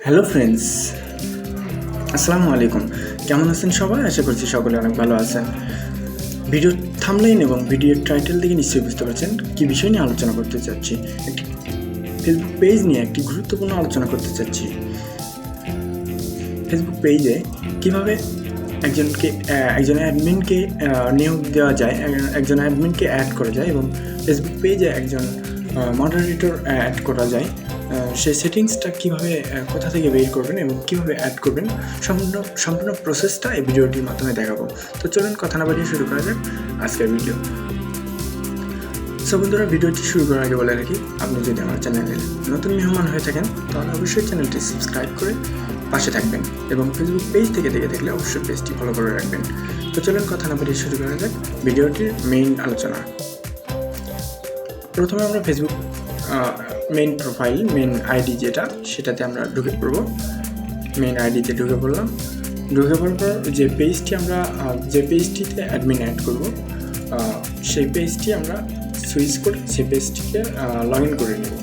Hello friends, আসসালামু আলাইকুম। কেমন আছেন সবাই? আশা করছি সকলে অনেক ভালো আছেন। ভিডিওর থাম্বনেইল এবং ভিডিওর টাইটেল থেকে নিশ্চয়ই বুঝতে পারছেন কী বিষয় নিয়ে আলোচনা করতে চাচ্ছি। একটি ফেসবুক পেজ নিয়ে একটি গুরুত্বপূর্ণ আলোচনা করতে চাচ্ছি। ফেসবুক পেজে কীভাবে একজন অ্যাডমিনকে নিয়োগ দেওয়া যায়, একজন অ্যাডমিনকে অ্যাড করা যায় এবং ফেসবুক পেজে একজন মডারেটর অ্যাড করা যায়, সেই সেটিংসটা কীভাবে কোথা থেকে বের করবেন এবং কীভাবে অ্যাড করবেন সম্পূর্ণ প্রসেসটা এই ভিডিওটির মাধ্যমে দেখাবো। তো চলুন কথা না বাড়িয়ে শুরু করা যাক আজকের ভিডিও। সো বন্ধুরা, ভিডিওটি শুরু করার আগে বলে রাখি, আপনি যদি আমার চ্যানেলের নতুন মেহমান হয়ে থাকেন তাহলে অবশ্যই চ্যানেলটি সাবস্ক্রাইব করে পাশে থাকবেন এবং ফেসবুক পেজ থেকে দেখে থাকলে অবশ্যই পেজটি ফলো করে রাখবেন। তো চলুন কথা না বাড়িয়ে শুরু করা যাক ভিডিওটির মেইন আলোচনা। প্রথমে আমরা Facebook main profile, main ID যেটা, সেটাতে আমরা ঢুকে পড়ব। মেইন আইডিতে ঢুকে পড়লাম। ঢুকে পড়ার পর যে পেজটিতে অ্যাডমিন অ্যাড করব, সেই পেজটি আমরা সুইচ করে সেই পেজটিকে লগ ইন করে নেব।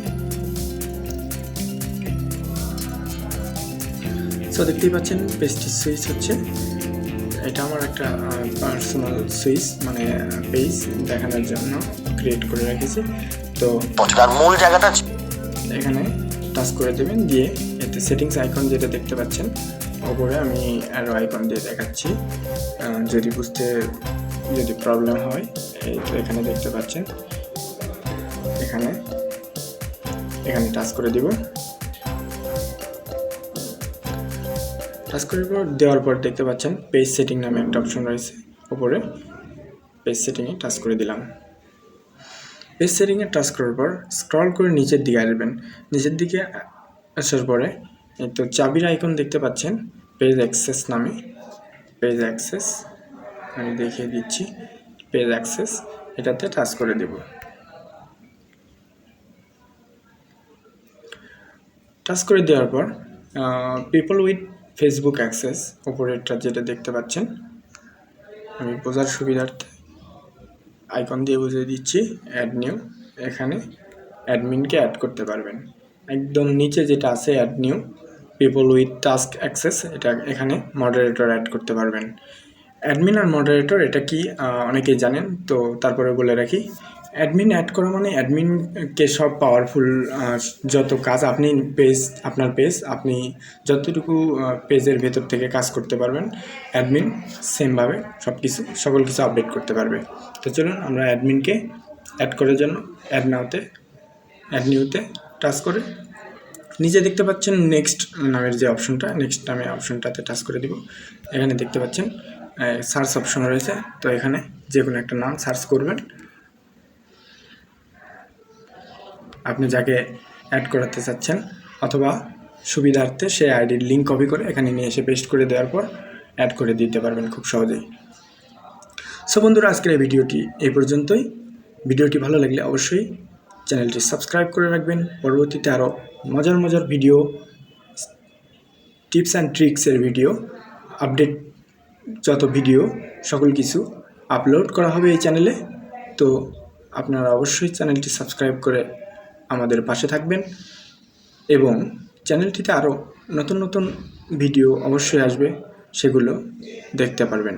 সো দেখতেই পাচ্ছেন পেজটি সুইচ হচ্ছে। এটা আমার একটা পার্সোনাল সুইচ, মানে পেজ দেখানোর জন্য ক্রিয়েট করে রেখেছি। তো মূল জায়গাটা এখানে টাচ করে দেবেন, দিয়ে এতে সেটিংস আইকন যেটা দেখতে পাচ্ছেন ওপরে, আমি অ্যারো আইকন দিয়ে দেখাচ্ছি যদি প্রবলেম হয়। এই তো এখানে দেখতে পাচ্ছেন, এখানে টাচ করে দিব। টাচ করে দেওয়ার পর দেখতে পাচ্ছেন পেজ সেটিং নামে একটা অপশন রয়েছে ওপরে। পেজ সেটিংয়ে টাচ করে দিলাম। পেজ সেটিংয়ে টাচ করার পর স্ক্রল করে নিচের দিকে আসবেন। নিচের দিকে আসার পরে এই তো চাবির আইকন দেখতে পাচ্ছেন পেজ অ্যাক্সেস নামে। পেজ অ্যাক্সেস আমি দেখিয়ে দিচ্ছি। পেজ অ্যাক্সেস এটাতে টাচ করে দেব। টাচ করে দেওয়ার পর পিপল উইথ ফেসবুক অ্যাক্সেস ওপরেরটা যেটা দেখতে পাচ্ছেন, আমি বোঝার সুবিধার্থে আইকন দিয়ে বুঝিয়ে দিচ্ছি। অ্যাড নিউ, এখানে অ্যাডমিনকে অ্যাড করতে পারবেন। একদম নিচে যেটা আছে add new people with task access, এটা এখানে মডারেটর অ্যাড করতে পারবেন। অ্যাডমিন আর মডারেটর এটা কি অনেকেই জানেন, তো তারপরে বলে রাখি। অ্যাডমিন অ্যাড করা মানে অ্যাডমিনকে সব পাওয়ারফুল যত কাজ আপনার পেজ আপনি যতটুকু পেজের ভেতর থেকে কাজ করতে পারবেন, অ্যাডমিন সেমভাবে সকল কিছু আপডেট করতে পারবে। তো চলুন আমরা অ্যাডমিনকে অ্যাড করার জন্য অ্যাড নিউতে টাচ করে নিচে দেখতে পাচ্ছেন নেক্সট নামের যে অপশনটা, নেক্সট নামের অপশনটাতে টাচ করে দিব। এখানে দেখতে পাচ্ছেন সার্চ অপশন রয়েছে, তো এখানে যে কোনো একটা নাম সার্চ করবেন। আপনি যাকে অ্যাড করাতে চাচ্ছেন, অথবা সুবিধার্থে সেই আইডির লিঙ্ক কপি করে এখানে নিয়ে এসে পেস্ট করে দেওয়ার পর অ্যাড করে দিতে পারবেন খুব সহজেই। সো বন্ধুরা, আজকের এই ভিডিওটি এই পর্যন্তই। ভিডিওটি ভালো লাগলে অবশ্যই চ্যানেলটি সাবস্ক্রাইব করে রাখবেন। পরবর্তীতে আরও মজার ভিডিও, টিপস অ্যান্ড ট্রিক্সের ভিডিও, আপডেট যত ভিডিও সকল কিছু আপলোড করা হবে এই চ্যানেলে। তো আপনারা অবশ্যই চ্যানেলটি সাবস্ক্রাইব করে আমাদের পাশে থাকবেন এবং চ্যানেলটিতে আরও নতুন ভিডিও অবশ্যই আসবে, সেগুলো দেখতে পারবেন।